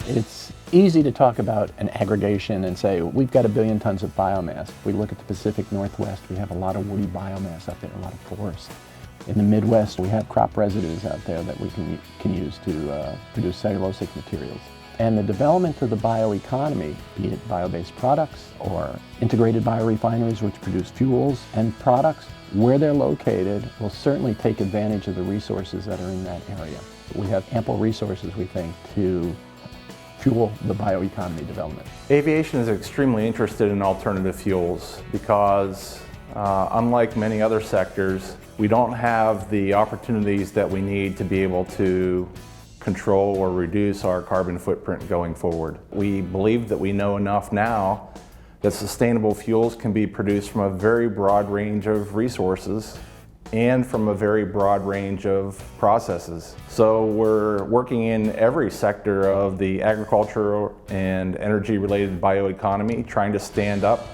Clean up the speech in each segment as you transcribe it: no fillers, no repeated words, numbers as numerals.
It's easy to talk about an aggregation and say, we've got 1 billion tons of biomass. If we look at the Pacific Northwest, we have a lot of woody biomass out there, a lot of forest. In the Midwest, we have crop residues out there that we can use to produce cellulosic materials. And the development of the bioeconomy, be it bio-based products or integrated biorefineries which produce fuels and products, where they're located will certainly take advantage of the resources that are in that area. We have ample resources, we think, to fuel the bioeconomy development. Aviation is extremely interested in alternative fuels because unlike many other sectors, we don't have the opportunities that we need to be able to control or reduce our carbon footprint going forward. We believe that we know enough now that sustainable fuels can be produced from a very broad range of resources and from a very broad range of processes. So we're working in every sector of the agricultural and energy-related bioeconomy, trying to stand up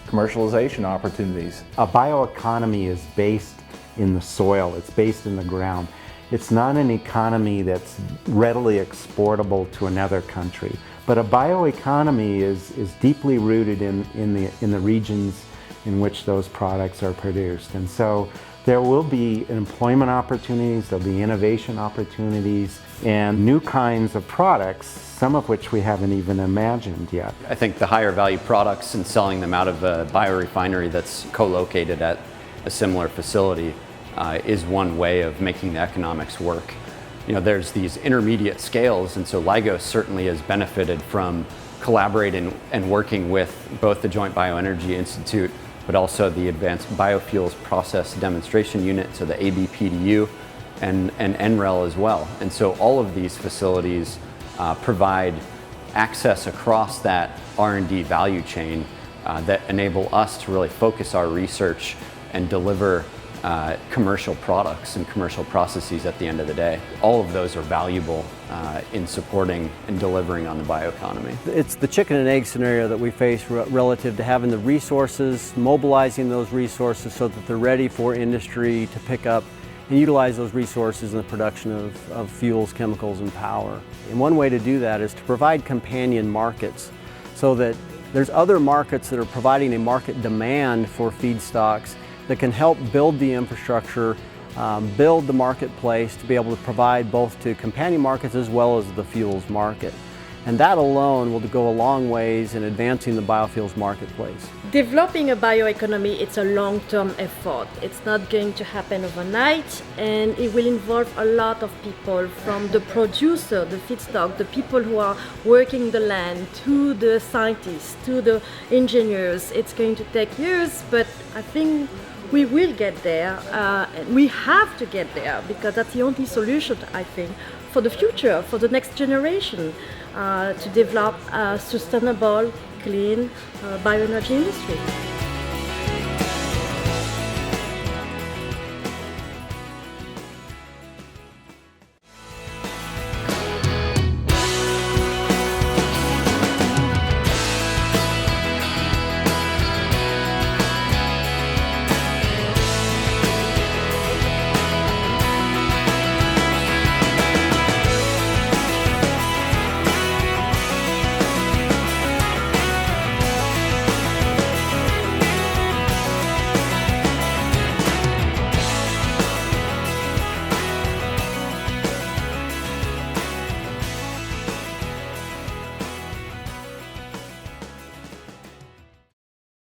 commercialization opportunities. A bioeconomy is based in the soil, it's based in the ground. It's not an economy that's readily exportable to another country. But a bioeconomy is deeply rooted in the regions in which those products are produced. And so there will be employment opportunities, there'll be innovation opportunities, and new kinds of products, some of which we haven't even imagined yet. I think the higher value products and selling them out of a biorefinery that's co-located at a similar facility is one way of making the economics work. You know, there's these intermediate scales, and so LIGO certainly has benefited from collaborating and working with both the Joint Bioenergy Institute, but also the Advanced Biofuels Process Demonstration Unit, so the ABPDU, and NREL as well. And so all of these facilities provide access across that R&D value chain that enable us to really focus our research and deliver commercial products and commercial processes at the end of the day. All of those are valuable in supporting and delivering on the bioeconomy. It's the chicken and egg scenario that we face relative to having the resources, mobilizing those resources so that they're ready for industry to pick up and utilize those resources in the production of fuels, chemicals, and power. And one way to do that is to provide companion markets so that there's other markets that are providing a market demand for feedstocks that can help build the infrastructure, build the marketplace to be able to provide both to companion markets as well as the fuels market. And that alone will go a long ways in advancing the biofuels marketplace. Developing a bioeconomy, it's a long-term effort. It's not going to happen overnight, and it will involve a lot of people, from the producer, the feedstock, the people who are working the land, to the scientists, to the engineers. It's going to take years, but I think we will get there. We have to get there because that's the only solution, I think, for the future, for the next generation, to develop a sustainable, clean bioenergy industry.